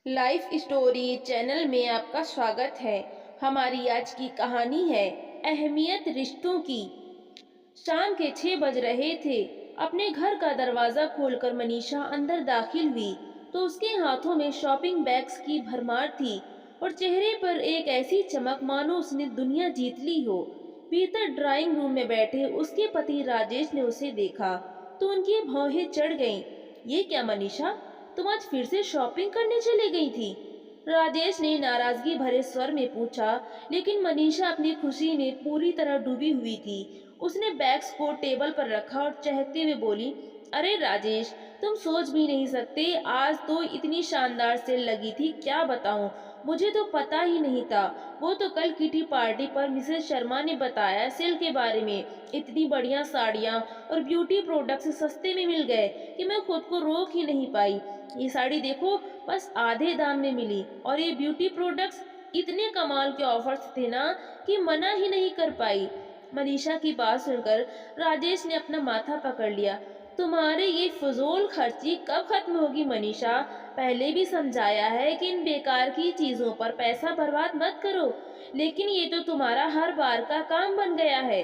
Life story channel में आपका स्वागत है। हमारी आज की कहानी है अहमियत रिश्तों की। शाम के 6 बज रहे थे। अपने घर का दरवाजा खोलकर मनीषा अंदर दाखिल हुई तो उसके हाथों में शॉपिंग बैग्स की भरमार थी और चेहरे पर एक ऐसी चमक मानो उसने दुनिया जीत ली हो। भीतर ड्राइंग रूम में बैठे उसके पति राजेश ने उसे देखा तो उनकी भौहें चढ़ गईं। ये क्या मनीषा, तुम आज फिर से शॉपिंग करने चली गई थी? राजेश ने नाराजगी भरे स्वर में पूछा, लेकिन मनीषा अपनी खुशी में पूरी तरह डूबी हुई थी। उसने बैग्स को टेबल पर रखा और चहकते हुए बोली, अरे राजेश, तुम सोच भी नहीं सकते, आज तो इतनी शानदार सेल लगी थी, क्या बताऊं। मुझे तो पता ही नहीं था। वो तो कल किटी पार्टी पर मिसेस शर्मा ने बताया सेल के बारे में। इतनी बढ़िया साड़ियाँ और ब्यूटी प्रोडक्ट्स सस्ते में मिल गए कि मैं खुद को रोक ही नहीं पाई। ये साड़ी देखो, बस आधे दाम में मिली, और ये ब्यूटी प्रोडक्ट्स इतने कमाल के ऑफर्स थे ना कि मना ही नहीं कर पाई। मनीषा की बात सुनकर राजेश ने अपना माथा पकड़ लिया। तुम्हारे ये फजूल खर्ची कब खत्म होगी मनीषा? पहले भी समझाया है कि इन बेकार की चीजों पर पैसा बर्बाद मत करो, लेकिन ये तो तुम्हारा हर बार का काम बन गया है।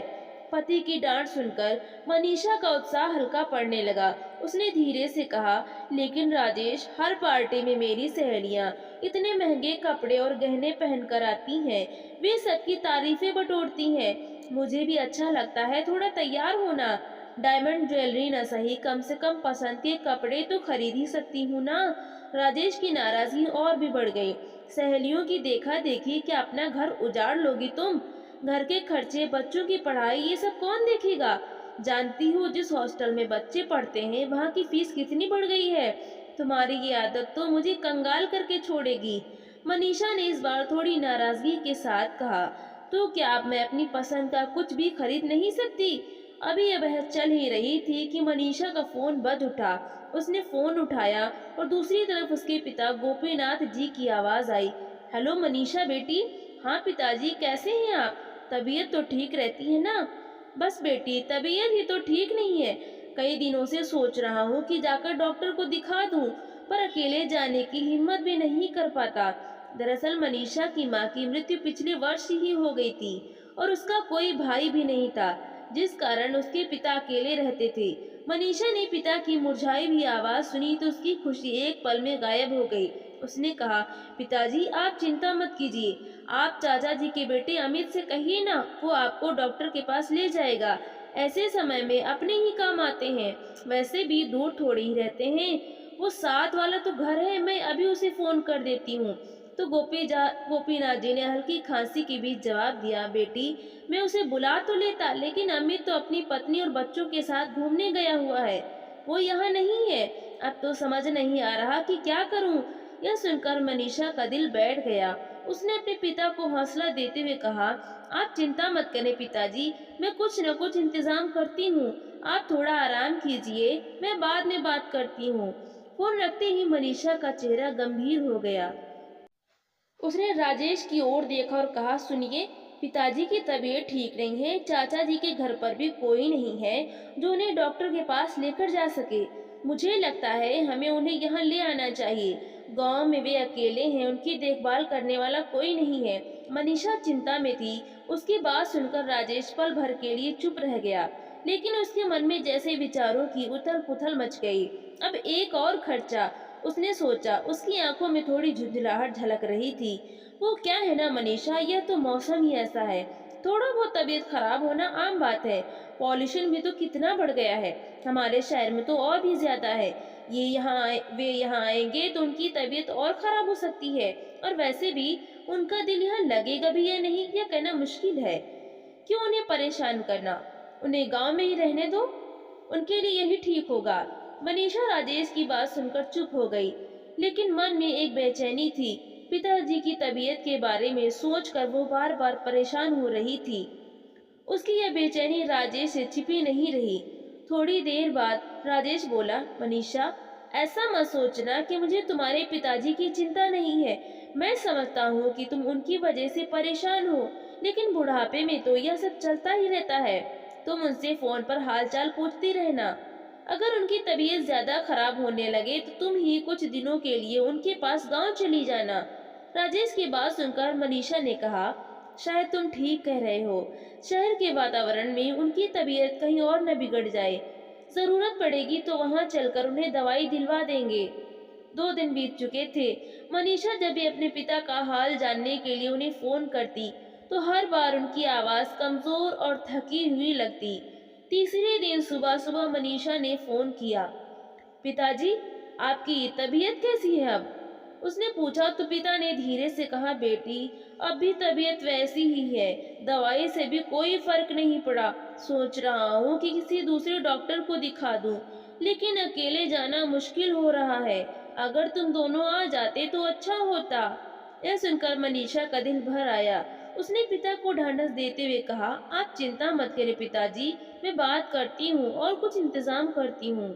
पति की डांट सुनकर मनीषा का उत्साह हल्का पड़ने लगा। उसने धीरे से कहा, लेकिन राजेश, हर पार्टी में मेरी सहेलियां इतने महंगे कपड़े और गहने पहनकर आती हैं। वे सबकी तारीफें बटोरती हैं। मुझे भी अच्छा लगता है थोड़ा तैयार होना। डायमंड ज्वेलरी न सही, कम से कम पसंद के कपड़े तो खरीद ही सकती हूँ ना। राजेश की नाराजगी और भी बढ़ गई। सहेलियों की देखा देखी क्या अपना घर उजाड़ लोगी तुम? घर के खर्चे, बच्चों की पढ़ाई, ये सब कौन देखेगा? जानती हो जिस हॉस्टल में बच्चे पढ़ते हैं वहाँ की फीस कितनी बढ़ गई है। तुम्हारी ये आदत तो मुझे कंगाल करके छोड़ेगी। मनीषा ने इस बार थोड़ी नाराजगी के साथ कहा, तो क्या अब मैं अपनी पसंद का कुछ भी खरीद नहीं सकती? अभी यह बहस चल ही रही थी कि मनीषा का फोन बज उठा। उसने फोन उठाया और दूसरी तरफ उसके पिता गोपीनाथ जी की आवाज आई, हेलो मनीषा बेटी। हाँ पिताजी, कैसे हैं आप? तबीयत तो ठीक रहती है ना? बस बेटी, तबीयत ही तो ठीक नहीं है। कई दिनों से सोच रहा हूँ कि जाकर डॉक्टर को दिखा दूँ, पर अकेले जाने की हिम्मत भी नहीं कर पाता। दरअसल मनीषा की माँ की मृत्यु पिछले वर्ष ही हो गई थी और उसका कोई भाई भी नहीं था, जिस कारण उसके पिता अकेले रहते थे। मनीषा ने पिता की मुरझाई हुई आवाज सुनी तो उसकी खुशी एक पल में गायब हो गई। उसने कहा, पिताजी आप चिंता मत कीजिए, आप चाचा जी के बेटे अमित से कहिए ना, वो आपको डॉक्टर के पास ले जाएगा। ऐसे समय में अपने ही काम आते हैं। वैसे भी दूर थोड़ी ही रहते हैं। वो साथ वाला तो घर है, मैं अभी उसे फोन कर देती हूँ। तो गोपीनाथ जी ने हल्की खांसी के बीच जवाब दिया, बेटी मैं उसे बुला तो लेता, लेकिन अमित तो अपनी पत्नी और बच्चों के साथ घूमने गया हुआ है। वो यहाँ नहीं है। अब तो समझ नहीं आ रहा कि क्या करूँ। यह सुनकर मनीषा का दिल बैठ गया। उसने अपने पिता को हौसला देते हुए कहा, आप चिंता मत करें पिताजी, मैं कुछ न कुछ इंतजाम करती हूँ। आप थोड़ा आराम कीजिए, मैं बाद में बात करती हूँ। फोन रखते ही मनीषा का चेहरा गंभीर हो गया। उसने राजेश की ओर देखा और कहा, सुनिए, पिताजी की तबीयत ठीक नहीं है। चाचा जी के घर पर भी कोई नहीं है जो उन्हें डॉक्टर के पास लेकर जा सके। मुझे लगता है हमें उन्हें यहाँ ले आना चाहिए। गांव में वे अकेले हैं, उनकी देखभाल करने वाला कोई नहीं है। मनीषा चिंता में थी। उसकी बात सुनकर राजेश पल भर के लिए चुप रह गया, लेकिन उसके मन में जैसे विचारों की उथल पुथल मच गई। अब एक और खर्चा, उसने सोचा। उसकी आंखों में थोड़ी झुंझलाहट झलक रही थी। वो क्या है ना मनीषा, यह तो मौसम ही ऐसा है। थोड़ा बहुत तबीयत खराब होना आम बात है। पॉल्यूशन भी तो कितना बढ़ गया है। हमारे शहर में तो और भी ज्यादा है। वे यहाँ आएंगे तो उनकी तबीयत और खराब हो सकती है। और वैसे भी उनका दिल यहाँ लगेगा भी या नहीं, यह कहना मुश्किल है। क्यों उन्हें परेशान करना? उन्हें गांव में ही रहने दो, उनके लिए यही ठीक होगा। मनीषा राजेश की बात सुनकर चुप हो गई, लेकिन मन में एक बेचैनी थी। पिताजी की तबीयत के बारे में सोचकर वो बार बार परेशान हो रही थी। उसकी यह बेचैनी राजेश से छिपी नहीं रही। थोड़ी देर बाद राजेश बोला, मनीषा, ऐसा मत सोचना कि मुझे तुम्हारे पिताजी की चिंता नहीं है। मैं समझता हूँ कि तुम उनकी वजह से परेशान हो, लेकिन बुढ़ापे में तो यह सब चलता ही रहता है। तुम उनसे फोन पर हालचाल पूछती रहना। अगर उनकी तबीयत ज्यादा खराब होने लगे तो तुम ही कुछ दिनों के लिए उनके पास गांव चली जाना। राजेश की बात सुनकर मनीषा ने कहा, शायद तुम ठीक कह रहे हो। शहर के वातावरण में उनकी तबीयत कहीं और न बिगड़ जाए। जरूरत पड़ेगी तो वहां चलकर उन्हें दवाई दिलवा देंगे। 2 दिन बीत चुके थे। मनीषा जब भी अपने पिता का हाल जानने के लिए उन्हें फोन करती तो हर बार उनकी आवाज कमजोर और थकी हुई लगती। तीसरे दिन सुबह सुबह मनीषा ने फोन किया। पिताजी, आपकी तबीयत कैसी है अब? उसने पूछा तो पिता ने धीरे से कहा, बेटी अब भी तबीयत वैसी ही है, दवाई से भी कोई फर्क नहीं पड़ा। सोच रहा हूँ कि किसी दूसरे डॉक्टर को दिखा दूं, लेकिन अकेले जाना मुश्किल हो रहा है। अगर तुम दोनों आ जाते तो अच्छा होता। यह सुनकर मनीषा का दिल भर आया। उसने पिता को ढांढस देते हुए कहा, आप चिंता मत करें पिताजी, मैं बात करती हूँ और कुछ इंतजाम करती हूँ।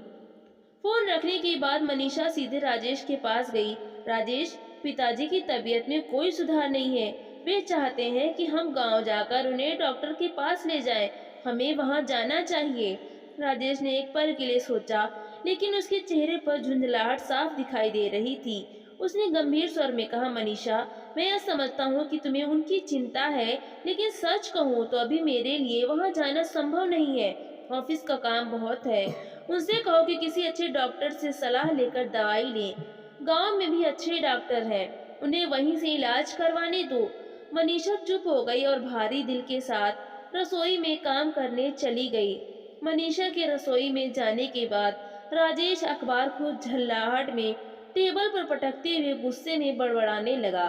फोन रखने के बाद मनीषा सीधे राजेश के पास गई। राजेश, पिताजी की तबीयत में कोई सुधार नहीं है। वे चाहते हैं कि हम गांव जाकर उन्हें डॉक्टर के पास ले जाएं। हमें वहां जाना चाहिए। राजेश ने एक पल के लिए सोचा, लेकिन उसके चेहरे पर झुंझलाहट साफ दिखाई दे रही थी। उसने गंभीर स्वर में कहा, मनीषा, मैं यह समझता हूँ कि तुम्हें उनकी चिंता है, लेकिन सच कहूँ तो अभी मेरे लिए वहां जाना संभव नहीं है। ऑफिस का काम बहुत है। उनसे कहो कि किसी अच्छे डॉक्टर से सलाह लेकर दवाई लें। गांव में भी अच्छे डॉक्टर हैं, उन्हें वहीं से इलाज करवाने दो। मनीषा चुप हो गई और भारी दिल के साथ रसोई में काम करने चली गई। मनीषा के रसोई में जाने के बाद राजेश अखबार को झल्लाहट में टेबल पर पटकते हुए गुस्से में बड़बड़ाने लगा।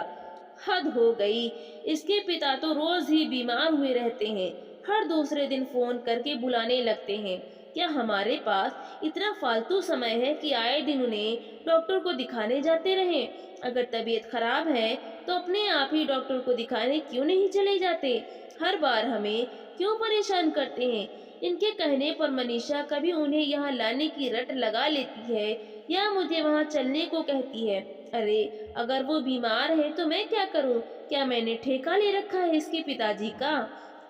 हद हो गई, इसके पिता तो रोज ही बीमार हुए रहते हैं, हर दूसरे दिन फोन करके बुलाने लगते हैं। क्या हमारे पास इतना फालतू समय है कि आए दिन उन्हें डॉक्टर को दिखाने जाते रहें? अगर तबीयत खराब है तो अपने आप ही डॉक्टर को दिखाने क्यों नहीं चले जाते? हर बार हमें क्यों परेशान करते हैं? इनके कहने पर मनीषा कभी उन्हें यहाँ लाने की रट लगा लेती है या मुझे वहाँ चलने को कहती है। अरे, अगर वो बीमार है तो मैं क्या करूँ? क्या मैंने ठेका ले रखा है इसके पिताजी का?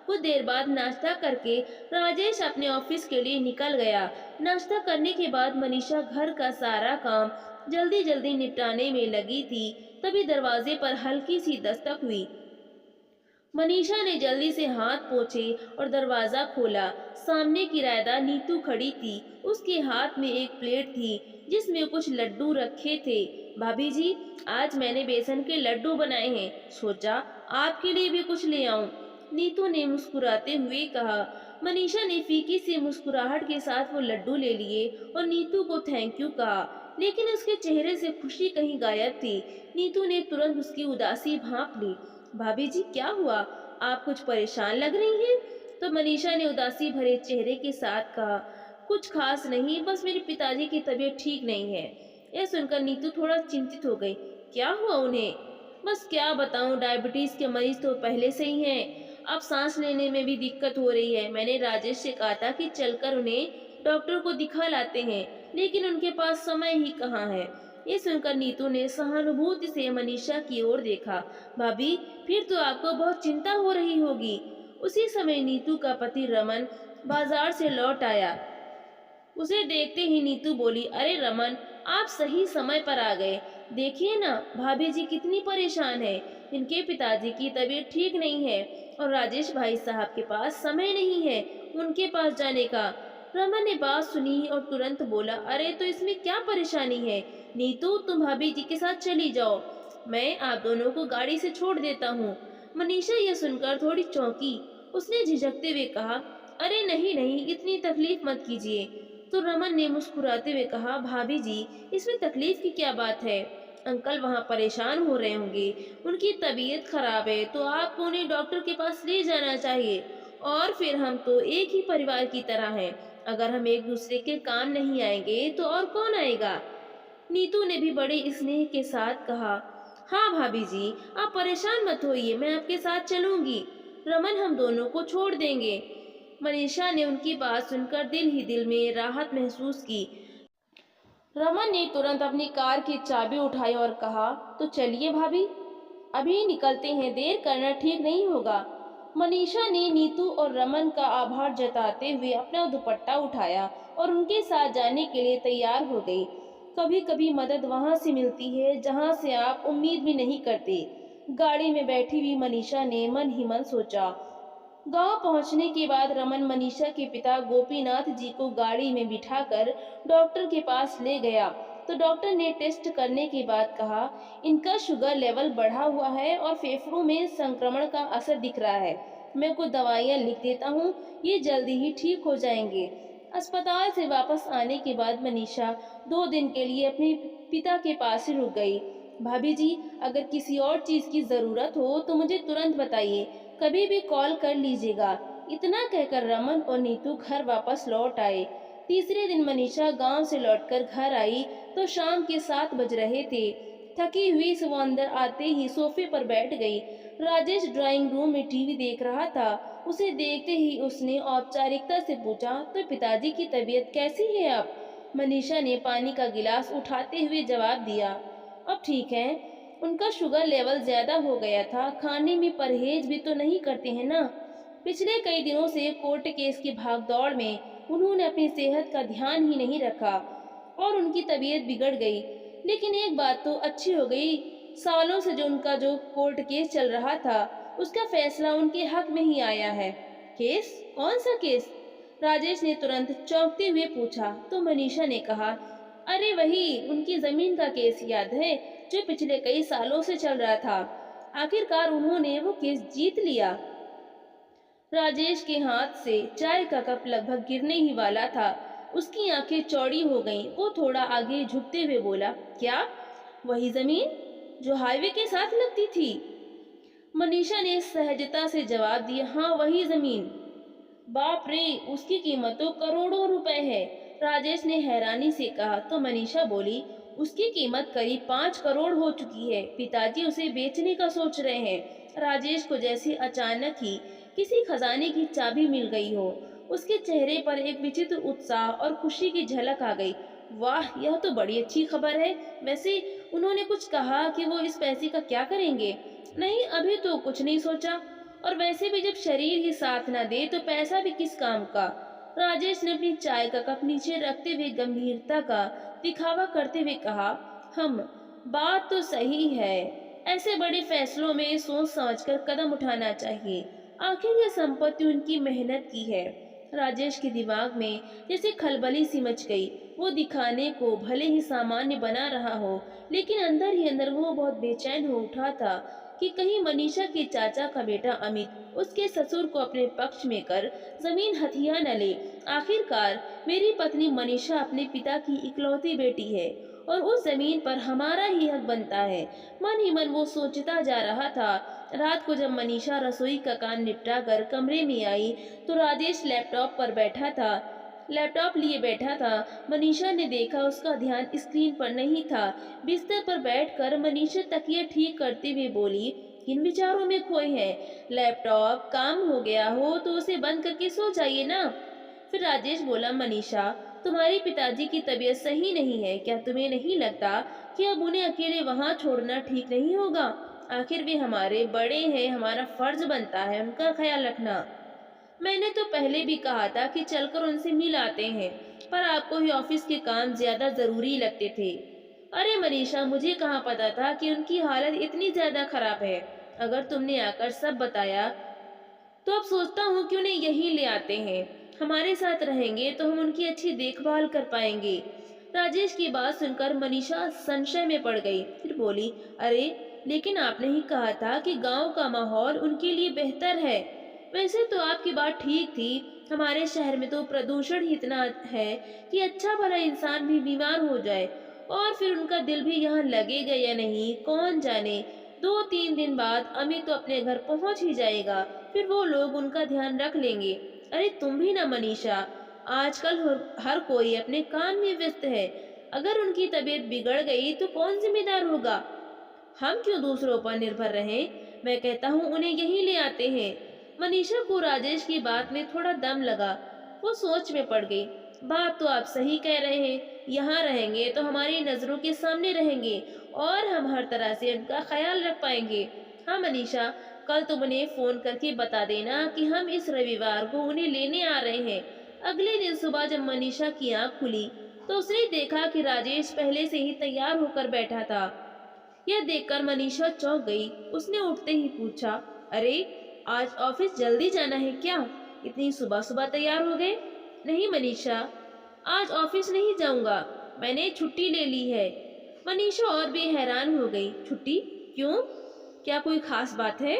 कुछ देर बाद नाश्ता करके राजेश अपने ऑफिस के लिए निकल गया। नाश्ता करने के बाद मनीषा घर का सारा काम जल्दी जल्दी निपटाने में लगी थी। तभी दरवाजे पर हल्की सी दस्तक हुई। मनीषा ने जल्दी से हाथ पोंछे और दरवाजा खोला। सामने किराएदार नीतू खड़ी थी। उसके हाथ में एक प्लेट थी जिसमें कुछ लड्डू रखे थे। भाभी जी, आज मैंने बेसन के लड्डू बनाए हैं, सोचा आपके लिए भी कुछ ले आऊं। नीतू ने मुस्कुराते हुए कहा। मनीषा ने फीकी सी मुस्कुराहट के साथ वो लड्डू ले लिए और नीतू को थैंक यू कहा, लेकिन उसके चेहरे से खुशी कहीं गायब थी। नीतू ने तुरंत उसकी उदासी भांप ली। भाभी जी, क्या हुआ? आप कुछ परेशान लग रही हैं? तो मनीषा ने उदासी भरे चेहरे के साथ कहा, कुछ खास नहीं, बस मेरे पिताजी की तबीयत ठीक नहीं है। यह सुनकर नीतू थोड़ा चिंतित हो गई। क्या हुआ उन्हें? बस क्या बताऊं, डायबिटीज के मरीज तो पहले से ही हैं। अब सांस लेने में भी दिक्कत हो रही है। मैंने राजेश से कहा था कि चलकर उन्हें डॉक्टर को दिखा लाते हैं, लेकिन उनके पास समय ही कहाँ है। ये सुनकर नीतू ने सहानुभूति से मनीषा की ओर देखा। भाभी, फिर तो आपको बहुत चिंता हो रही होगी। उसी समय नीतू का पति रमन बाजार से लौट आया। उसे देखते ही नीतू बोली, अरे रमन, आप सही समय पर आ गए। देखिए ना, भाभी जी कितनी परेशान है। इनके पिताजी की तबीयत ठीक नहीं है और राजेश भाई साहब के पास समय नहीं है उनके पास जाने का। रमन ने बात सुनी और तुरंत बोला, अरे तो इसमें क्या परेशानी है? नीतू, तुम भाभी जी के साथ चली जाओ, मैं आप दोनों को गाड़ी से छोड़ देता हूँ। मनीषा यह सुनकर थोड़ी चौंकी। उसने झिझकते हुए कहा, अरे नहीं नहीं, इतनी तकलीफ मत कीजिए। तो रमन ने मुस्कुराते हुए कहा, भाभी जी, इसमें तकलीफ की क्या बात है? अंकल वहाँ परेशान हो रहे होंगे, उनकी तबीयत खराब है, तो आपको उन्हें डॉक्टर के पास ले जाना चाहिए। और फिर हम तो एक ही परिवार की तरह हैं, अगर हम एक दूसरे के काम नहीं आएंगे तो और कौन आएगा? नीतू ने भी बड़े स्नेह के साथ कहा, हाँ भाभी जी, आप परेशान मत होइए, मैं आपके साथ चलूंगी। रमन हम दोनों को छोड़ देंगे। मनीषा ने उनकी बात सुनकर दिल ही दिल में राहत महसूस की। रमन ने तुरंत अपनी कार की चाबी उठाई और कहा, तो चलिए भाभी, अभी निकलते हैं, देर करना ठीक नहीं होगा। मनीषा ने नीतू और रमन का आभार जताते हुए अपना दुपट्टा उठाया और उनके साथ जाने के लिए तैयार हो गई। कभी कभी मदद वहां से मिलती है जहां से आप उम्मीद भी नहीं करते। गाड़ी में बैठी हुई मनीषा ने मन ही मन सोचा। गांव पहुंचने के बाद रमन मनीषा के पिता गोपीनाथ जी को गाड़ी में बिठाकर डॉक्टर के पास ले गया। तो डॉक्टर ने टेस्ट करने के बाद कहा, इनका शुगर लेवल बढ़ा हुआ है और फेफड़ों में संक्रमण का असर दिख रहा है। मैं कुछ दवाइयाँ लिख देता हूँ, ये जल्दी ही ठीक हो जाएंगे। अस्पताल से वापस आने के बाद मनीषा 2 दिन के लिए अपने पिता के पास ही रुक गई। भाभी जी, अगर किसी और चीज की जरूरत हो तो मुझे तुरंत बताइए, कभी भी कॉल कर लीजिएगा। इतना कहकर रमन और नीतू घर वापस लौट आए। तीसरे दिन मनीषा गांव से लौटकर घर आई तो शाम के 7 बज रहे थे। थकी हुई से वो अंदर आते ही सोफे पर बैठ गई। राजेश ड्राइंग रूम में टीवी देख रहा था। उसे देखते ही उसने औपचारिकता से पूछा, तो पिताजी की तबीयत कैसी है अब? मनीषा ने पानी का गिलास उठाते हुए जवाब दिया, अब ठीक है। उनका शुगर लेवल ज्यादा हो गया था, खाने में परहेज भी तो नहीं करते हैं ना। पिछले कई दिनों से कोर्ट केस की भागदौड़ में उन्होंने अपनी सेहत का ध्यान ही नहीं रखा और उनकी तबीयत बिगड़ गई। लेकिन एक बात तो अच्छी हो गई, सालों से जो उनका कोर्ट केस चल रहा था उसका फैसला उनके हक में ही आया है। केस? कौन सा केस? राजेश ने तुरंत चौंकते हुए पूछा। तो मनीषा ने कहा, अरे वही उनकी जमीन का केस याद है, जो पिछले कई सालों से चल रहा था। आखिरकार उन्होंने वो केस जीत लिया। राजेश के हाथ से चाय का कप लगभग गिरने ही वाला था। उसकी आंखें चौड़ी हो गईं। वो थोड़ा आगे झुकते हुए बोला, क्या? वही जमीन जो हाईवे के साथ लगती थी? मनीषा ने सहजता से जवाब दिया, हाँ वही जमीन। बाप रे, उसकी कीमत तो करोड़ों रुपए है। राजेश ने हैरानी से कहा। तो मनीषा बोली, उसकी कीमत करीब 5 करोड़ हो चुकी है। पिताजी उसे बेचने का सोच रहे हैं। राजेश को जैसे अचानक ही किसी खजाने की चाबी मिल गई हो। उसके चेहरे पर एक विचित्र उत्साह और खुशी की झलक आ गई। वाह, यह तो बड़ी अच्छी खबर है। वैसे उन्होंने कुछ कहा कि वो इस पैसे का क्या करेंगे? नहीं, अभी तो कुछ नहीं सोचा। और वैसे भी जब शरीर ही साथ न दे तो पैसा भी किस काम का? राजेश ने अपनी चाय का कप नीचे रखते हुए गंभीरता का दिखावा करते हुए कहा, हम बात तो सही है। ऐसे बड़े फैसलों में सोच समझकर कदम उठाना चाहिए। आखिर यह संपत्ति उनकी मेहनत की है। राजेश के दिमाग में जैसे खलबली सी मच गई। वो दिखाने को भले ही सामान्य बना रहा हो, लेकिन अंदर ही अंदर वो बहुत बेचैन हो उठा था कि कहीं मनीषा के चाचा का बेटा अमित उसके ससुर को अपने पक्ष में कर जमीन हथिया न ले। आखिरकार मेरी पत्नी मनीषा अपने पिता की इकलौती बेटी है और उस जमीन पर हमारा ही हक बनता है। मन ही मन वो सोचता जा रहा था। रात को जब मनीषा रसोई का काम निपटा कर कमरे में आई तो राजेश लैपटॉप लिए बैठा था। मनीषा ने देखा उसका ध्यान स्क्रीन पर नहीं था। बिस्तर पर बैठकर मनीषा तकिया ठीक करते हुए बोली, किन विचारों में खोए हैं? लैपटॉप काम हो गया हो तो उसे बंद करके सो जाइए ना। फिर राजेश बोला, मनीषा, तुम्हारे पिताजी की तबीयत सही नहीं है। क्या तुम्हें नहीं लगता कि अब उन्हें अकेले वहाँ छोड़ना ठीक नहीं होगा? आखिर वे हमारे बड़े हैं, हमारा फर्ज बनता है उनका ख्याल रखना। मैंने तो पहले भी कहा था कि चलकर उनसे मिल आते हैं, पर आपको ही ऑफिस के काम ज्यादा जरूरी लगते थे। अरे मनीषा, मुझे कहाँ पता था कि उनकी हालत इतनी ज्यादा खराब है। अगर तुमने आकर सब बताया तो अब सोचता हूँ कि उन्हें यहीं ले आते हैं। हमारे साथ रहेंगे तो हम उनकी अच्छी देखभाल कर पाएंगे। राजेश की बात सुनकर मनीषा संशय में पड़ गई। फिर बोली, अरे लेकिन आपने ही कहा था कि गांव का माहौल उनके लिए बेहतर है। वैसे तो आपकी बात ठीक थी। हमारे शहर में तो प्रदूषण ही इतना है कि अच्छा भला इंसान भी बीमार हो जाए और फिर उनका दिल भी यहाँ लगेगा या नहीं कौन जाने। 2-3 दिन बाद अमित तो अपने घर पहुंच ही जाएगा, फिर वो लोग उनका ध्यान रख लेंगे। अरे तुम भी ना मनीषा, आजकल हर कोई अपने काम में व्यस्त है। अगर उनकी तबीयत बिगड़ गई तो कौन जिम्मेदार होगा? हम क्यों दूसरों पर निर्भर रहें? मैं कहता हूँ उन्हें यहीं ले आते हैं। मनीषा को राजेश की बात में थोड़ा दम लगा। वो सोच में पड़ गई। बात तो आप सही कह रहे हैं। यहाँ रहेंगे तो हमारी नजरों के सामने रहेंगे और हम हर तरह से उनका ख्याल रख पाएंगे। हाँ मनीषा, कल तुम उन्हें फोन करके बता देना कि हम इस रविवार को उन्हें लेने आ रहे हैं। अगले दिन सुबह जब मनीषा की आंख खुली तो उसने देखा कि राजेश पहले से ही तैयार होकर बैठा था। यह देखकर मनीषा चौंक गई। उसने उठते ही पूछा, अरे आज ऑफिस जल्दी जाना है क्या? इतनी सुबह सुबह तैयार हो गए? नहीं मनीषा, आज ऑफिस नहीं जाऊंगा, मैंने छुट्टी ले ली है। मनीषा और भी हैरान हो गई। छुट्टी? क्यों? क्या कोई खास बात है?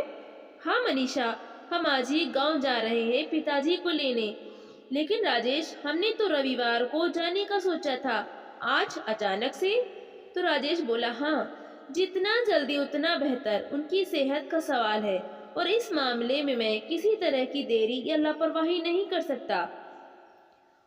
हाँ मनीषा, हम आज ही गांव जा रहे हैं पिताजी को लेने। लेकिन राजेश, हमने तो रविवार को जाने का सोचा था, आज अचानक से? तो राजेश बोला, हाँ, जितना जल्दी उतना बेहतर, उनकी सेहत का सवाल है और इस मामले में मैं किसी तरह की देरी या लापरवाही नहीं कर सकता।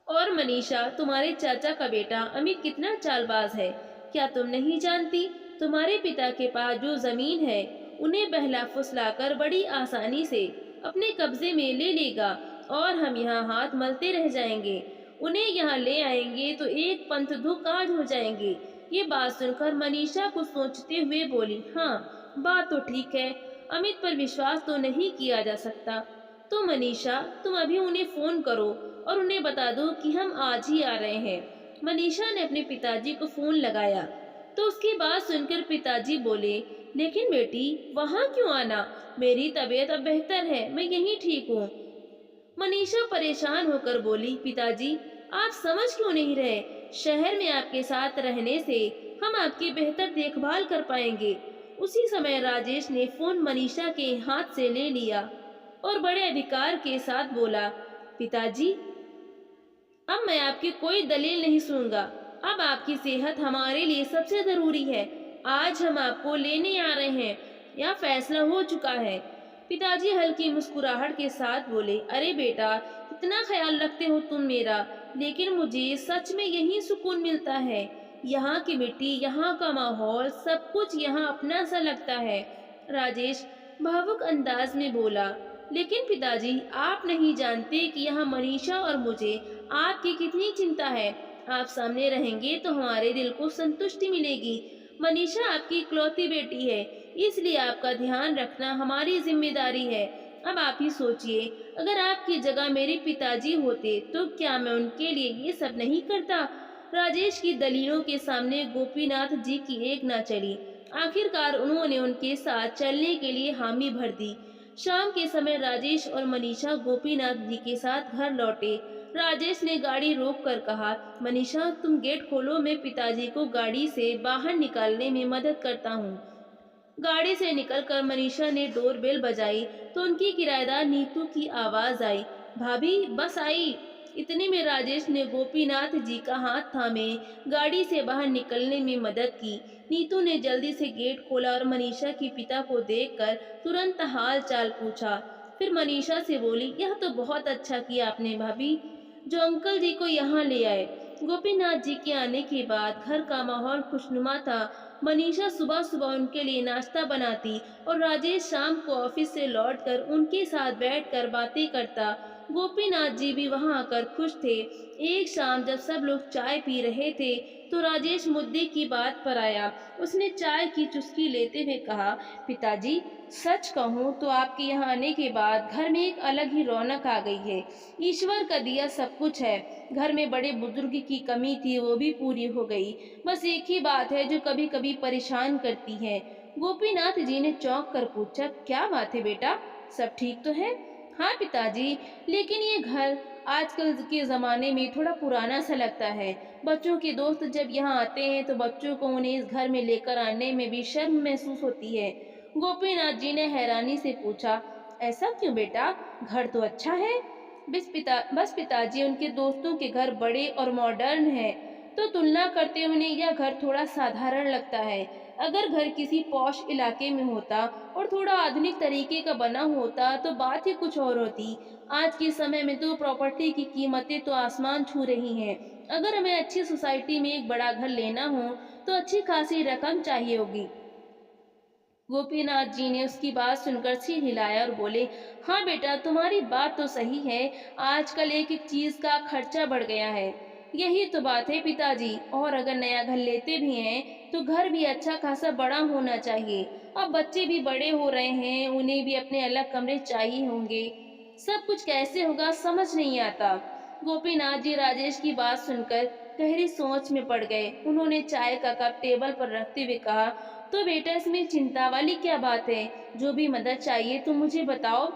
और मनीषा, तुम्हारे चाचा का बेटा अमित कितना चालबाज है, क्या तुम नहीं जानती? तुम्हारे पिता के पास जो जमीन है उन्हें बहला फुसलाकर बड़ी आसानी से अपने कब्जे में ले लेगा और हम यहाँ हाथ मलते रह जाएंगे। उन्हें यहाँ ले आएंगे तो एक पंथदू काज हो जाएंगे। ये बात सुनकर मनीषा कुछ सोचते हुए बोली, हाँ बात तो ठीक है, अमित पर विश्वास तो नहीं किया जा सकता। तो मनीषा, तुम अभी उन्हें फोन करो और उन्हें बता दो कि हम आज ही आ रहे हैं। मनीषा ने अपने पिताजी को फोन लगाया तो उसकी बात सुनकर पिताजी बोले, लेकिन बेटी वहाँ क्यों आना? मेरी तबीयत अब बेहतर है, मैं यहीं ठीक हूँ। मनीषा परेशान होकर बोली, पिताजी आप समझ क्यों नहीं रहे? शहर में आपके साथ रहने से हम आपकी बेहतर देखभाल कर पाएंगे। उसी समय राजेश ने फोन मनीषा के हाथ से ले लिया और बड़े अधिकार के साथ बोला, पिताजी अब मैं आपकी कोई दलील नहीं सुनूंगा। अब आपकी सेहत हमारे लिए सबसे जरूरी है। आज हम आपको लेने आ रहे हैं, यह फैसला हो चुका है। पिताजी हल्की मुस्कुराहट के साथ बोले, अरे बेटा, इतना ख्याल रखते हो तुम मेरा, लेकिन मुझे सच में यही सुकून मिलता है। यहाँ की मिट्टी, यहाँ का माहौल, सब कुछ यहाँ अपना सा लगता है। राजेश भावुक अंदाज में बोला, लेकिन पिताजी आप नहीं जानते कि यहाँ मनीषा और मुझे आपकी कितनी चिंता है। आप सामने रहेंगे तो हमारे दिल को संतुष्टि मिलेगी। मनीषा आपकी इकलौती बेटी है, इसलिए आपका ध्यान रखना हमारी जिम्मेदारी है। अब आप ही सोचिए, अगर आपकी जगह मेरे पिताजी होते तो क्या मैं उनके लिए ये सब नहीं करता? राजेश की दलीलों के सामने गोपीनाथ जी की एक ना चली। आखिरकार उन्होंने उनके साथ चलने के लिए हामी भर दी। शाम के समय राजेश और मनीषा गोपीनाथ जी के साथ घर लौटे। राजेश ने गाड़ी रोक कर कहा, मनीषा तुम गेट खोलो, मैं पिताजी को गाड़ी से बाहर निकालने में मदद करता हूँ। गाड़ी से निकलकर मनीषा ने डोर बेल बजाई तो उनकी किराएदार नीतू की आवाज आई, भाभी बस आई। इतने में राजेश ने गोपीनाथ जी का हाथ थामे गाड़ी से बाहर निकलने में मदद की। नीतू ने जल्दी से गेट खोला और मनीषा के पिता को देखकर तुरंत हाल चाल पूछा। फिर मनीषा से बोली, यह तो बहुत अच्छा किया आपने भाभी, जो अंकल जी को यहाँ ले आए। गोपीनाथ जी के आने के बाद घर का माहौल खुशनुमा था। मनीषा सुबह सुबह उनके लिए नाश्ता बनाती और राजेश शाम को ऑफिस से लौटकर उनके साथ बैठकर बातें करता। गोपीनाथ जी भी वहां आकर खुश थे। एक शाम जब सब लोग चाय पी रहे थे तो राजेश मुद्दे की बात पर आया। उसने चाय की चुस्की लेते हुए कहा, पिताजी सच कहूँ तो आपके यहाँ आने के बाद घर में एक अलग ही रौनक आ गई है। ईश्वर का दिया सब कुछ है। घर में बड़े बुजुर्ग की कमी थी, वो भी पूरी हो गई। बस एक ही बात है जो कभी कभी परेशान करती है। गोपीनाथ जी ने चौंक कर पूछा, क्या बात है बेटा, सब ठीक तो है? हाँ पिताजी, लेकिन ये घर आजकल के ज़माने में थोड़ा पुराना सा लगता है। बच्चों के दोस्त जब यहाँ आते हैं तो बच्चों को उन्हें इस घर में लेकर आने में भी शर्म महसूस होती है। गोपीनाथ जी ने हैरानी से पूछा, ऐसा क्यों बेटा, घर तो अच्छा है। बस पिताजी, उनके दोस्तों के घर बड़े और मॉडर्न हैं, तो तुलना करते उन्हें यह घर थोड़ा साधारण लगता है। अगर घर किसी पॉश इलाके में होता और थोड़ा आधुनिक तरीके का बना होता तो बात ही कुछ और होती। आज के समय में तो प्रॉपर्टी की कीमतें तो आसमान छू रही हैं। अगर हमें अच्छी सोसाइटी में एक बड़ा घर लेना हो तो अच्छी खासी रकम चाहिए होगी। गोपीनाथ जी ने उसकी बात सुनकर सिर हिलाया और बोले, हाँ बेटा, तुम्हारी बात तो सही है। आजकल एक एक चीज का खर्चा बढ़ गया है। यही तो बात है पिताजी, और अगर नया घर लेते भी हैं तो घर भी अच्छा खासा बड़ा होना चाहिए। अब बच्चे भी बड़े हो रहे हैं, उन्हें भी अपने अलग कमरे चाहिए होंगे। सब कुछ कैसे होगा समझ नहीं आता। गोपीनाथ जी राजेश की बात सुनकर गहरी सोच में पड़ गए। उन्होंने चाय का कप टेबल पर रखते हुए कहा, तो बेटा इसमें चिंता वाली क्या बात है? जो भी मदद चाहिए तो मुझे बताओ।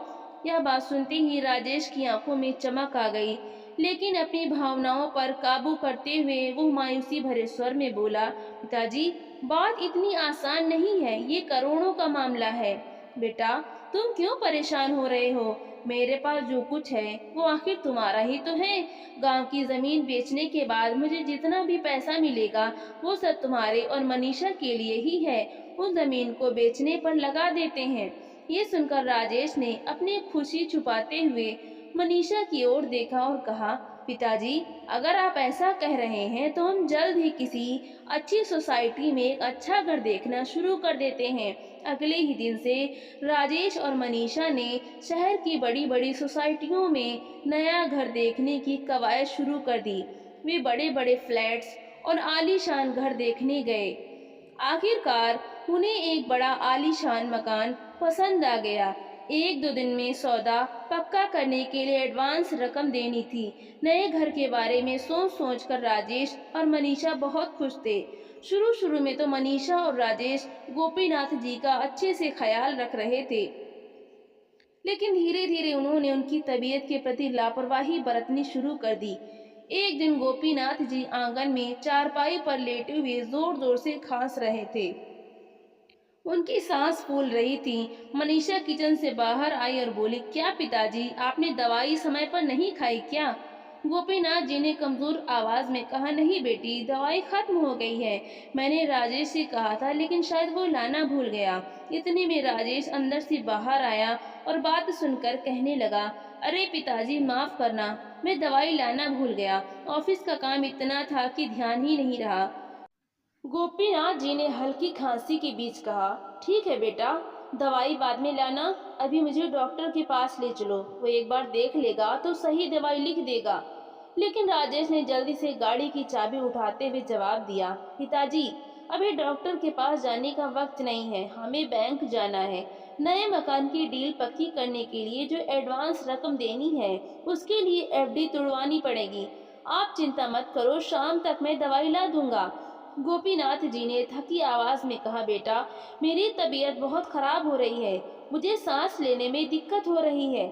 यह बात सुनते ही राजेश की आंखों में चमक आ गई, लेकिन अपनी भावनाओं पर काबू करते हुए वो मायूसी भरे स्वर में बोला, पिताजी बात इतनी आसान नहीं है, ये करोड़ों का मामला है। बेटा तुम क्यों परेशान हो रहे हो? मेरे पास जो कुछ है वो आखिर तुम्हारा ही तो है। गांव की जमीन बेचने के बाद मुझे जितना भी पैसा मिलेगा वो सब तुम्हारे और मनीषा के लिए ही है। उस जमीन को बेचने पर लगा देते हैं। ये सुनकर राजेश ने अपनी खुशी छुपाते हुए मनीषा की ओर देखा और कहा, पिताजी अगर आप ऐसा कह रहे हैं तो हम जल्द ही किसी अच्छी सोसाइटी में एक अच्छा घर देखना शुरू कर देते हैं। अगले ही दिन से राजेश और मनीषा ने शहर की बड़ी बड़ी सोसाइटियों में नया घर देखने की कवायद शुरू कर दी। वे बड़े बड़े फ्लैट्स और आलीशान घर देखने गए। आखिरकार उन्हें एक बड़ा आलीशान मकान पसंद आ गया। एक दो दिन में सौदा पक्का करने के लिए एडवांस रकम देनी थी। नए घर के बारे में सोच सोच कर राजेश और मनीषा बहुत खुश थे। शुरू शुरू में तो मनीषा और राजेश गोपीनाथ जी का अच्छे से ख्याल रख रहे थे, लेकिन धीरे धीरे उन्होंने उनकी तबीयत के प्रति लापरवाही बरतनी शुरू कर दी। एक दिन गोपीनाथ जी आंगन में चारपाई पर लेटे हुए जोर जोर से खांस रहे थे। उनकी सांस फूल रही थी। मनीषा किचन से बाहर आई और बोली, क्या पिताजी आपने दवाई समय पर नहीं खाई क्या? गोपीनाथ जी ने कमजोर आवाज में कहा, नहीं बेटी दवाई खत्म हो गई है। मैंने राजेश से कहा था लेकिन शायद वो लाना भूल गया। इतने में राजेश अंदर से बाहर आया और बात सुनकर कहने लगा, अरे पिताजी माफ करना, मैं दवाई लाना भूल गया। ऑफिस का काम इतना था कि ध्यान ही नहीं रहा। गोपीनाथ जी ने हल्की खांसी के बीच कहा, ठीक है बेटा, दवाई बाद में लाना, अभी मुझे डॉक्टर के पास ले चलो, वो एक बार देख लेगा तो सही दवाई लिख देगा। लेकिन राजेश ने जल्दी से गाड़ी की चाबी उठाते हुए जवाब दिया, पिताजी अभी डॉक्टर के पास जाने का वक्त नहीं है, हमें बैंक जाना है। नए मकान की डील पक्की करने के लिए जो एडवांस रकम देनी है उसके लिए एफडी तुड़वानी पड़ेगी। आप चिंता मत करो, शाम तक मैं दवाई ला दूंगा। गोपीनाथ जी ने थकी आवाज में कहा, बेटा मेरी तबीयत बहुत खराब हो रही है, मुझे सांस लेने में दिक्कत हो रही है।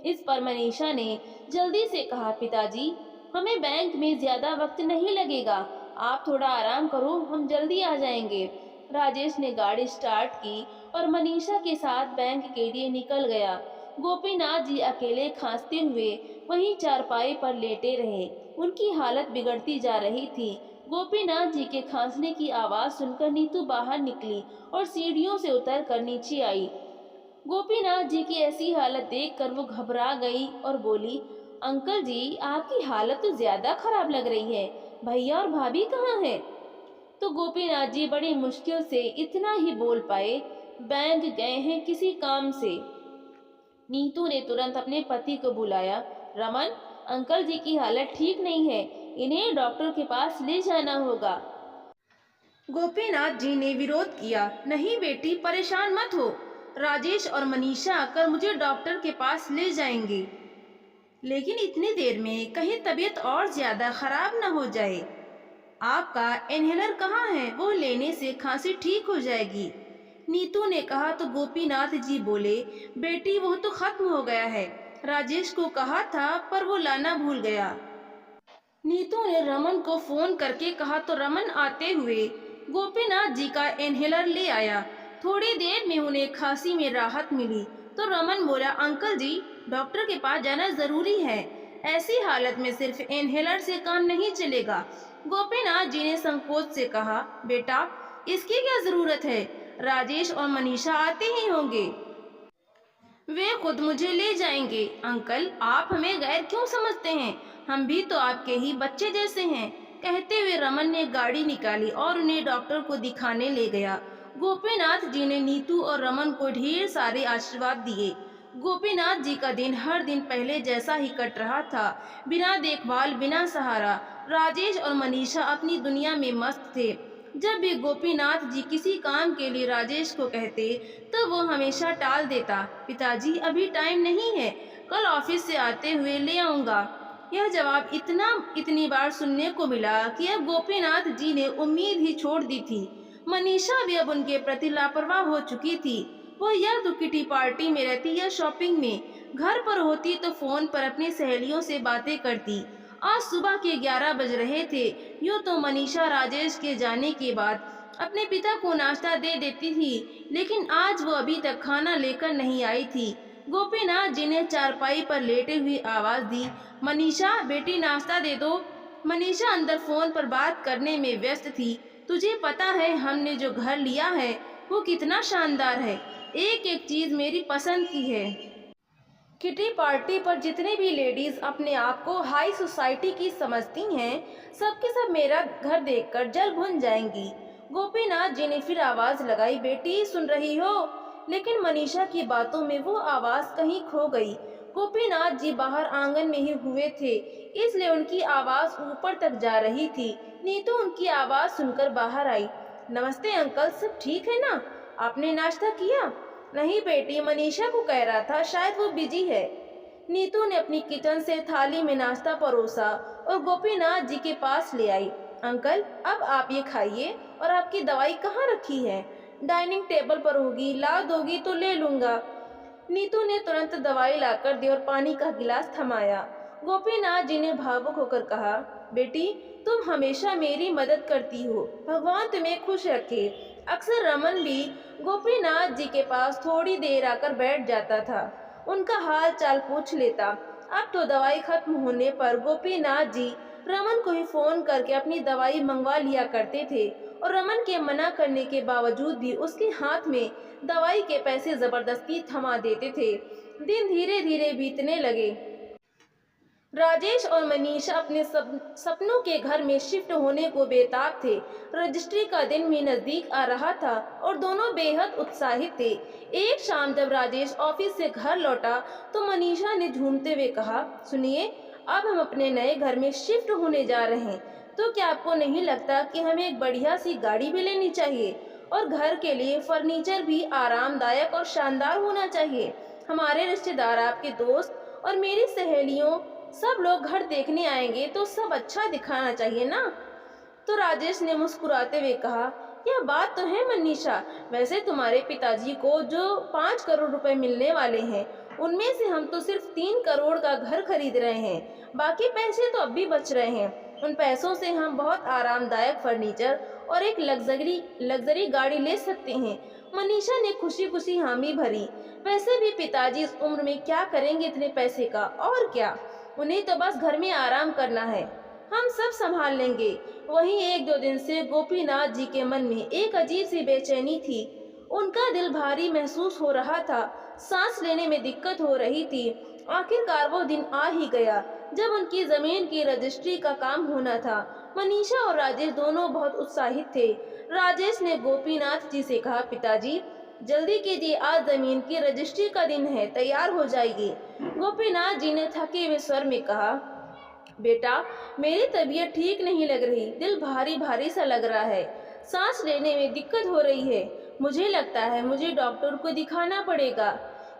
इस पर मनीषा ने जल्दी से कहा, पिताजी हमें बैंक में ज्यादा वक्त नहीं लगेगा, आप थोड़ा आराम करो, हम जल्दी आ जाएंगे। राजेश ने गाड़ी स्टार्ट की और मनीषा के साथ बैंक के लिए निकल गया। गोपीनाथ जी अकेले खांसते हुए वहीं चारपाई पर लेटे रहे। उनकी हालत बिगड़ती जा रही थी। गोपीनाथ जी के खांसने की आवाज सुनकर नीतू बाहर निकली और सीढ़ियों से उतर कर नीचे आई। गोपीनाथ जी की ऐसी हालत देखकर वो घबरा गई और बोली, अंकल जी आपकी हालत तो ज्यादा खराब लग रही है, भैया और भाभी कहाँ हैं? तो गोपीनाथ जी बड़ी मुश्किल से इतना ही बोल पाए, बैंक गए हैं किसी काम से। नीतू ने तुरंत अपने पति को बुलाया, रमन अंकल जी की हालत ठीक नहीं है, इन्हें डॉक्टर के पास ले जाना होगा। गोपीनाथ जी ने विरोध किया, नहीं बेटी परेशान मत हो, राजेश और मनीषा आकर मुझे डॉक्टर के पास ले जाएंगे, लेकिन इतनी देर में कहीं तबीयत और ज्यादा खराब न हो जाए। आपका इनहेलर कहाँ है? वो लेने से खांसी ठीक हो जाएगी। नीतू ने कहा तो गोपीनाथ जी बोले, बेटी वो तो खत्म हो गया है, राजेश को कहा था पर वो लाना भूल गया। नीतू ने रमन को फोन करके कहा तो रमन आते हुए गोपीनाथ जी का इनहेलर ले आया। थोड़ी देर में उन्हें खांसी में राहत मिली तो रमन बोला, अंकल जी डॉक्टर के पास जाना जरूरी है, ऐसी हालत में सिर्फ इनहेलर से काम नहीं चलेगा। गोपीनाथ जी ने संकोच से कहा, बेटा इसकी क्या जरूरत है, राजेश और मनीषा आते ही होंगे, वे खुद मुझे ले जाएंगे। अंकल आप हमें गैर क्यों समझते हैं, हम भी तो आपके ही बच्चे जैसे हैं। कहते हुए रमन ने गाड़ी निकाली और उन्हें डॉक्टर को दिखाने ले गया। गोपीनाथ जी ने नीतू और रमन को ढेर सारे आशीर्वाद दिए। गोपीनाथ जी का दिन हर दिन पहले जैसा ही कट रहा था, बिना देखभाल बिना सहारा। राजेश और मनीषा अपनी दुनिया में मस्त थे। जब भी गोपीनाथ जी किसी काम के लिए राजेश को कहते तो वो हमेशा टाल देता। पिताजी, अभी टाइम नहीं है, कल ऑफिस से आते हुए ले आऊंगा। यह जवाब इतनी बार सुनने को मिला कि अब गोपीनाथ जी ने उम्मीद ही छोड़ दी थी। मनीषा भी अब उनके प्रति लापरवाह हो चुकी थी। वो या तो किटी पार्टी में रहती या शॉपिंग में, घर पर होती तो फोन पर अपनी सहेलियों से बातें करती। आज सुबह के 11 बज रहे थे। यूँ तो मनीषा राजेश के जाने के बाद अपने पिता को नाश्ता दे देती थी, लेकिन आज वो अभी तक खाना लेकर नहीं आई थी। गोपीनाथ जी ने चारपाई पर लेटे हुए आवाज दी, मनीषा बेटी नाश्ता दे दो। मनीषा अंदर फोन पर बात करने में व्यस्त थी। तुझे पता है हमने जो घर लिया है वो कितना शानदार है, एक एक चीज मेरी पसंद की है। किटी पार्टी पर जितने भी लेडीज अपने आप को हाई सोसाइटी की समझती हैं, सबके सब मेरा घर देखकर जल भुन जाएंगी। गोपीनाथ जी ने फिर आवाज लगाई, बेटी सुन रही हो? लेकिन मनीषा की बातों में वो आवाज कहीं खो गई। गोपीनाथ जी बाहर आंगन में ही हुए थे, इसलिए उनकी आवाज ऊपर तक जा रही थी। नीतू उनकी आवाज सुनकर बाहर आई। नमस्ते अंकल, सब ठीक है ना? आपने नाश्ता किया? नहीं बेटी, मनीषा को कह रहा था, शायद वो बिजी है। नीतू ने अपनी किचन से थाली में नाश्ता परोसा और गोपीनाथ जी के पास ले आई। अंकल, अब आप ये खाइए। और आपकी दवाई कहाँ रखी है? डाइनिंग टेबल पर होगी, ला दोगी तो ले लूंगा। नीतू ने तुरंत दवाई लाकर दी और पानी का गिलास थमाया। गोपीनाथ जी ने भावुक होकर कहा, बेटी तुम हमेशा मेरी मदद करती हो, भगवान तुम्हें खुश रखे। अक्सर रमन भी गोपीनाथ जी के पास थोड़ी देर आकर बैठ जाता था, उनका हाल चाल पूछ लेता। अब तो दवाई खत्म होने पर गोपीनाथ जी रमन को ही फोन करके अपनी दवाई मंगवा लिया करते थे और रमन के मना करने के बावजूद भी उसके हाथ में दवाई के पैसे जबरदस्ती थमा देते थे। दिन धीरे धीरे बीतने लगे। राजेश और मनीषा अपने सपनों के घर में शिफ्ट होने को बेताब थे। रजिस्ट्री का दिन भी नजदीक आ रहा था और दोनों बेहद उत्साहित थे। एक शाम जब राजेश ऑफिस से घर लौटा तो मनीषा ने झूमते हुए कहा, सुनिए, अब हम अपने नए घर में शिफ्ट होने जा रहे हैं, तो क्या आपको नहीं लगता कि हमें एक बढ़िया सी गाड़ी भी लेनी चाहिए और घर के लिए फर्नीचर भी आरामदायक और शानदार होना चाहिए। हमारे रिश्तेदार, आपके दोस्त और मेरी सहेलियों सब लोग घर देखने आएंगे तो सब अच्छा दिखाना चाहिए ना? तो राजेश ने मुस्कुराते हुए कहा, यह बात तो है मनीषा, वैसे तुम्हारे पिताजी को जो 5 करोड़ रुपए मिलने वाले हैं, उनमें से हम तो सिर्फ 3 करोड़ का घर खरीद रहे हैं, बाकी पैसे तो अब भी बच रहे हैं। उन पैसों से हम बहुत आरामदायक फर्नीचर और एक लग्जरी गाड़ी ले सकते हैं। मनीषा ने खुशी खुशी हामी भरी। वैसे भी पिताजी इस उम्र में क्या करेंगे इतने पैसे का, और क्या, उन्हें तो बस घर में आराम करना है, हम सब संभाल लेंगे। वहीं 1-2 दिन से गोपीनाथ जी के मन में एक अजीब सी बेचैनी थी। उनका दिल भारी महसूस हो रहा था, सांस लेने में दिक्कत हो रही थी। आखिरकार वो दिन आ ही गया जब उनकी जमीन की रजिस्ट्री का काम होना था। मनीषा और राजेश दोनों बहुत उत्साहित थे। राजेश ने गोपीनाथ जी से कहा, पिताजी जल्दी कीजिए, आज जमीन की रजिस्ट्री का दिन है, तैयार हो जाएगी। गोपीनाथ जी ने थके हुए स्वर में कहा, बेटा मेरी तबीयत ठीक नहीं लग रही, दिल भारी भारी सा लग रहा है, सांस लेने में दिक्कत हो रही है, मुझे लगता है मुझे डॉक्टर को दिखाना पड़ेगा।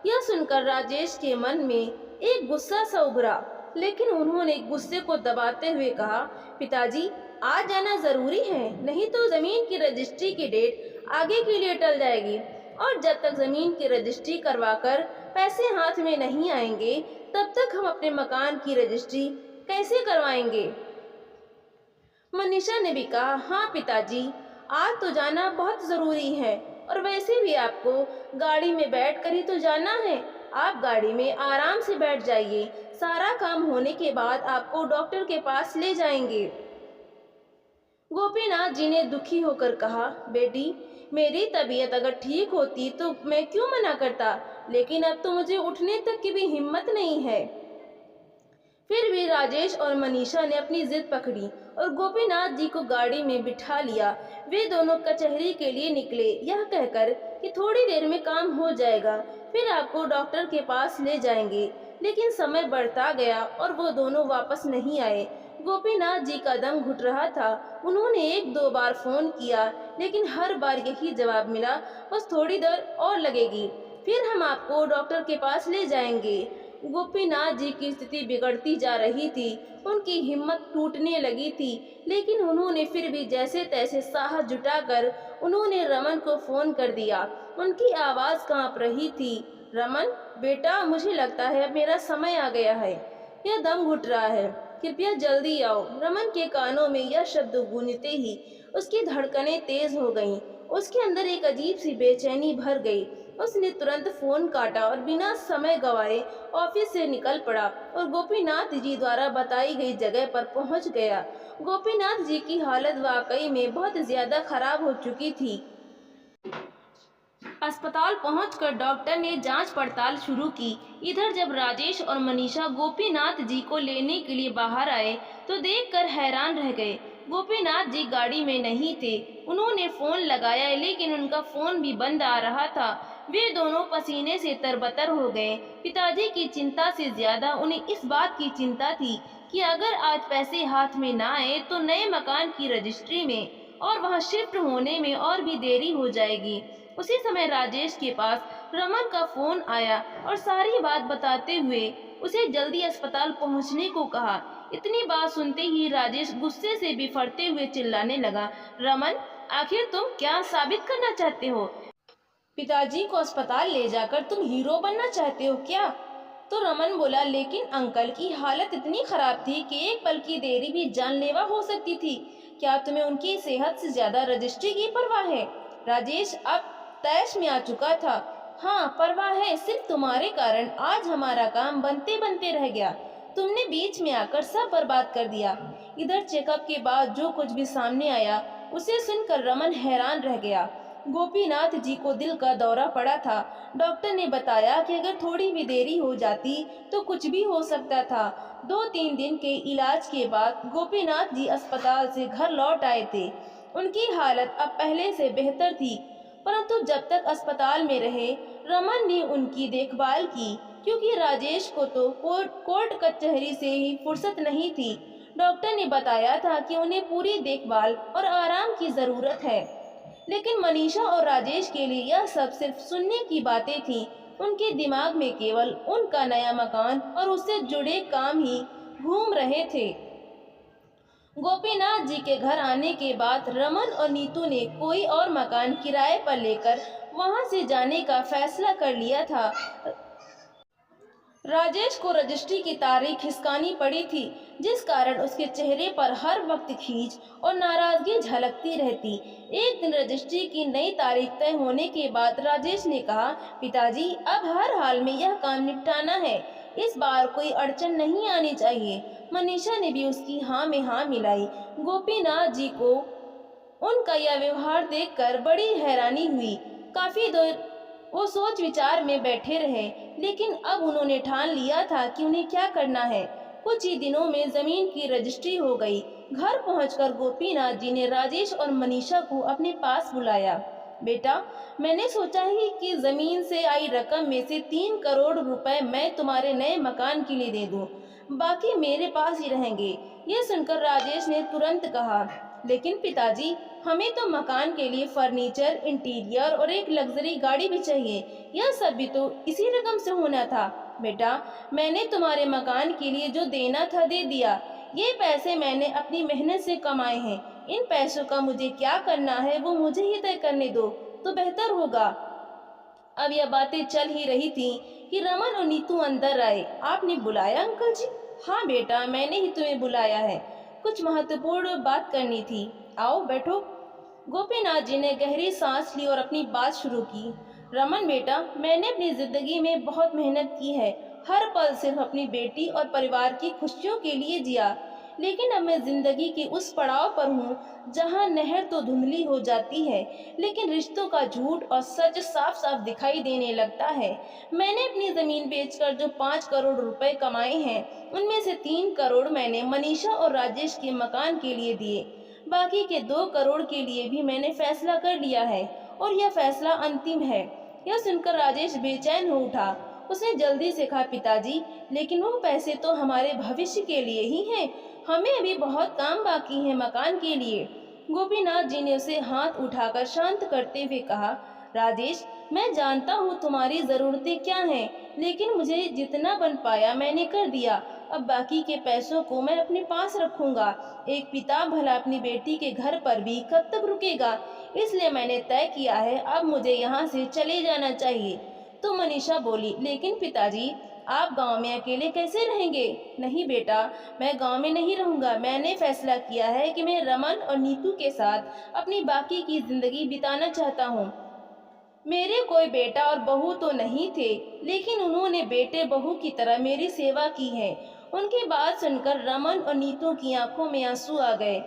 यह सुनकर राजेश के मन में एक गुस्सा सा उभरा, लेकिन उन्होंने गुस्से को दबाते हुए कहा, पिताजी आज जाना जरूरी है, नहीं तो जमीन की रजिस्ट्री की डेट आगे के लिए टल जाएगी और जब तक जमीन की रजिस्ट्री करवाकर पैसे हाथ में नहीं आएंगे तब तक हम अपने मकान की रजिस्ट्री कैसे करवाएंगे? मनीषा ने भी कहा, हाँ पिताजी, आज तो जाना बहुत जरूरी है और वैसे भी आपको गाड़ी में बैठ कर ही तो जाना है, आप गाड़ी में आराम से बैठ जाइए, सारा काम होने के बाद आपको डॉक्टर के पास ले जाएंगे। गोपीनाथ जी ने दुखी होकर कहा, बेटी मेरी तबीयत अगर ठीक होती तो मैं क्यों मना करता, लेकिन अब तो मुझे उठने तक की भी हिम्मत नहीं है। फिर भी राजेश और मनीषा ने अपनी जिद पकड़ी और गोपीनाथ जी को गाड़ी में बिठा लिया। वे दोनों कचहरी के लिए निकले, यह कहकर कि थोड़ी देर में काम हो जाएगा, फिर आपको डॉक्टर के पास ले जाएंगे। लेकिन समय बढ़ता गया और वो दोनों वापस नहीं आए। गोपीनाथ जी का दम घुट रहा था। उन्होंने एक दो बार फोन किया, लेकिन हर बार यही जवाब मिला, बस थोड़ी देर और लगेगी, फिर हम आपको डॉक्टर के पास ले जाएंगे। गोपीनाथ जी की स्थिति बिगड़ती जा रही थी। उनकी हिम्मत टूटने लगी थी, लेकिन उन्होंने फिर भी जैसे तैसे साहस जुटाकर उन्होंने रमन को फोन कर दिया। उनकी आवाज कांप रही थी। रमन बेटा, मुझे लगता है अब मेरा समय आ गया है। यह दम घुट रहा है, कृपया जल्दी आओ। रमन के कानों में यह शब्द गूंजते ही उसकी धड़कनें तेज हो गईं। उसके अंदर एक अजीब सी बेचैनी भर गई। उसने तुरंत फोन काटा और बिना समय गवाए ऑफिस से निकल पड़ा और गोपीनाथ जी द्वारा बताई गई जगह पर पहुंच गया। गोपीनाथ जी की हालत वाकई में बहुत ज्यादा खराब हो चुकी थी। अस्पताल पहुंचकर डॉक्टर ने जांच पड़ताल शुरू की। इधर जब राजेश और मनीषा गोपीनाथ जी को लेने के लिए बाहर आए तो देखकर हैरान रह गए। गोपीनाथ जी गाड़ी में नहीं थे। उन्होंने फोन लगाया, लेकिन उनका फोन भी बंद आ रहा था। वे दोनों पसीने से तरबतर हो गए। पिताजी की चिंता से ज्यादा उन्हें इस बात की चिंता थी कि अगर आज पैसे हाथ में ना आए तो नए मकान की रजिस्ट्री में और वहां शिफ्ट होने में और भी देरी हो जाएगी। उसी समय राजेश के पास रमन का फोन आया और सारी बात बताते हुए उसे जल्दी अस्पताल पहुंचने को कहा। इतनी बात सुनते ही राजेश गुस्से से बिफरते हुए चिल्लाने लगा, रमन, आखिर तुम क्या साबित करना चाहते हो? पिताजी को अस्पताल ले जाकर तुम हीरो बनना चाहते हो क्या? तो रमन बोला, लेकिन अंकल की हालत इतनी खराब थी कि एक पल की देरी भी जानलेवा हो सकती थी। क्या तुम्हें उनकी सेहत से ज्यादा रजिस्ट्री की परवाह है? राजेश अब तैश में आ चुका था। हाँ, परवाह है। सिर्फ तुम्हारे कारण आज हमारा काम बनते बनते रह गया। तुमने बीच में आकर सब बर्बाद कर दिया। इधर चेकअप के बाद जो कुछ भी सामने आया उसे सुनकर रमन हैरान रह गया। गोपीनाथ जी को दिल का दौरा पड़ा था। डॉक्टर ने बताया कि अगर थोड़ी भी देरी हो जाती तो कुछ भी हो सकता था। 2-3 दिन के इलाज के बाद गोपीनाथ जी अस्पताल से घर लौट आए थे। उनकी हालत अब पहले से बेहतर थी, परंतु जब तक अस्पताल में रहे रमन ने उनकी देखभाल की, क्योंकि राजेश को तो कोर्ट कचहरी से ही फुर्सत नहीं थी। डॉक्टर ने बताया था कि उन्हें पूरी देखभाल और आराम की जरूरत है, लेकिन मनीषा और राजेश के लिए यह सब सिर्फ सुनने की बातें थीं। उनके दिमाग में केवल उनका नया मकान और उससे जुड़े काम ही घूम रहे थे। गोपीनाथ जी के घर आने के बाद रमन और नीतू ने कोई और मकान किराए पर लेकर वहां से जाने का फैसला कर लिया था। राजेश को रजिस्ट्री की तारीख खिसकानी पड़ी थी, जिस कारण उसके चेहरे पर हर वक्त खींच और नाराजगी झलकती रहती। एक दिन रजिस्ट्री की नई तारीख तय होने के बाद राजेश ने कहा, पिताजी, अब हर हाल में यह काम निपटाना है। इस बार कोई अड़चन नहीं आनी चाहिए। मनीषा ने भी उसकी हाँ में हाँ मिलाई। गोपीनाथ जी को उनका यह व्यवहार देखकर बड़ी हैरानी हुई। काफी देर वो सोच विचार में बैठे रहे, लेकिन अब उन्होंने ठान लिया था कि उन्हें क्या करना है। कुछ ही दिनों में जमीन की रजिस्ट्री हो गई। घर पहुंचकर गोपीनाथ जी ने राजेश और मनीषा को अपने पास बुलाया। बेटा, मैंने सोचा ही कि जमीन से आई रकम में से 3 करोड़ रुपए मैं तुम्हारे नए मकान के लिए दे दूं, बाकी मेरे पास ही रहेंगे। ये सुनकर राजेश ने तुरंत कहा, लेकिन पिताजी, हमें तो मकान के लिए फर्नीचर, इंटीरियर और एक लग्जरी गाड़ी भी चाहिए। यह सब भी तो इसी रकम से होना था। बेटा, मैंने तुम्हारे मकान के लिए जो देना था दे दिया। ये पैसे मैंने अपनी मेहनत से कमाए हैं। इन पैसों का मुझे क्या करना है वो मुझे ही तय करने दो तो बेहतर होगा। अब यह बातें चल ही रही थी कि रमन और नीतू अंदर आए। आपने बुलाया अंकल जी? हाँ बेटा, मैंने ही तुम्हें बुलाया है। कुछ महत्वपूर्ण बात करनी थी। आओ बैठो। गोपीनाथ जी ने गहरी सांस ली और अपनी बात शुरू की। रमन बेटा, मैंने अपनी जिंदगी में बहुत मेहनत की है। हर पल सिर्फ अपनी बेटी और परिवार की खुशियों के लिए जिया, लेकिन अब मैं जिंदगी के उस पड़ाव पर हूँ जहाँ नहर तो धुंधली हो जाती है, लेकिन रिश्तों का झूठ और सच साफ साफ दिखाई देने लगता है। मैंने अपनी जमीन बेचकर जो 5 करोड़ रुपए कमाए हैं, उनमें से 3 करोड़ मैंने मनीषा और राजेश के मकान के लिए दिए। बाकी के 2 करोड़ के लिए भी मैंने फैसला कर लिया है और यह फैसला अंतिम है। यह सुनकर राजेश बेचैन हो उठा। उसने जल्दी से कहा, पिताजी, लेकिन वो पैसे तो हमारे भविष्य के लिए ही हैं। हमें अभी बहुत काम बाकी है मकान के लिए। गोपीनाथ जी ने उसे हाथ उठाकर शांत करते हुए कहा, राजेश, मैं जानता हूँ तुम्हारी ज़रूरतें क्या हैं, लेकिन मुझे जितना बन पाया मैंने कर दिया। अब बाकी के पैसों को मैं अपने पास रखूंगा। एक पिता भला अपनी बेटी के घर पर भी कब तक रुकेगा? इसलिए मैंने तय किया है, अब मुझे यहाँ से चले जाना चाहिए। तो मनीषा बोली, लेकिन पिताजी, आप गांव में अकेले कैसे रहेंगे? नहीं बेटा, मैं गांव में नहीं रहूंगा। मैंने फैसला किया है कि मैं रमन और नीतू के साथ अपनी बाकी की जिंदगी बिताना चाहता हूँ। मेरे कोई बेटा और बहू तो नहीं थे, लेकिन उन्होंने बेटे बहू की तरह मेरी सेवा की है। उनकी बात सुनकर रमन और नीतू की आंखों में आंसू आ गए।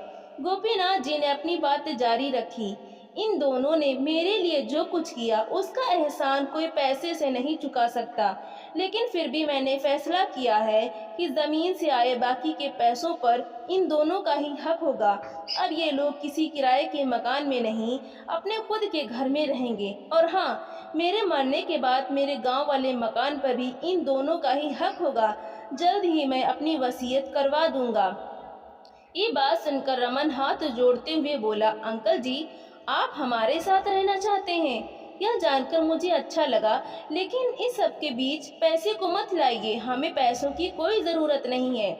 गोपीनाथ जी ने अपनी बात जारी रखी, इन दोनों ने मेरे लिए जो कुछ किया उसका एहसान कोई पैसे से नहीं चुका सकता, लेकिन फिर भी मैंने फैसला किया है कि जमीन से आए बाकी के पैसों पर इन दोनों का ही हक होगा। अब ये लोग किसी किराए के मकान में नहीं, अपने खुद के घर में रहेंगे। और हाँ, मेरे मरने के बाद मेरे गांव वाले मकान पर भी इन दोनों का ही हक होगा। जल्द ही मैं अपनी वसीयत करवा दूंगा। ये बात सुनकर रमन हाथ जोड़ते हुए बोला, अंकल जी, आप हमारे साथ रहना चाहते हैं? यह जानकर मुझे अच्छा लगा, लेकिन इस सब के बीच पैसे को मत लाइए, हमें पैसों की कोई जरूरत नहीं है।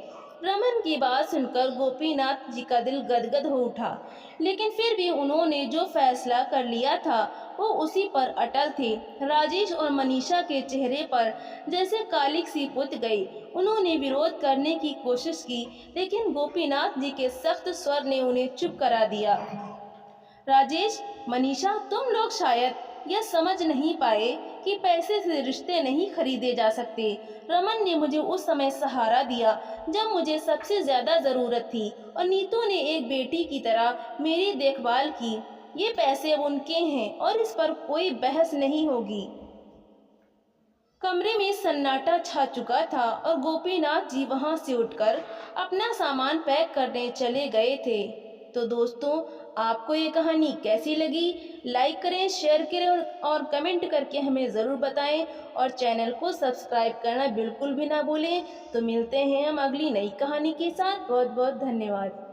रमन की बात सुनकर गोपीनाथ जी का दिल गदगद हो उठा, लेकिन फिर भी उन्होंने जो फैसला कर लिया था वो उसी पर अटल थे। राजेश और मनीषा के चेहरे पर जैसे कालिक सी पुत गई। उन्होंने विरोध करने की कोशिश की, लेकिन गोपीनाथ जी के सख्त स्वर ने उन्हें चुप करा दिया। राजेश, मनीषा, तुम लोग शायद यह समझ नहीं पाए कि पैसे से रिश्ते नहीं खरीदे जा सकते। रमन ने मुझे उस समय सहारा दिया जब मुझे सबसे ज्यादा जरूरत थी, और नीतू ने एक बेटी की तरह मेरी देखभाल की। ये पैसे अब उनके हैं और इस पर कोई बहस नहीं होगी। कमरे में सन्नाटा छा चुका था और गोपीनाथ जी वहां से उठकर अपना सामान पैक करने चले गए थे। तो दोस्तों, आपको ये कहानी कैसी लगी? लाइक करें, शेयर करें और कमेंट करके हमें ज़रूर बताएं, और चैनल को सब्सक्राइब करना बिल्कुल भी ना भूलें। तो मिलते हैं हम अगली नई कहानी के साथ। बहुत बहुत धन्यवाद।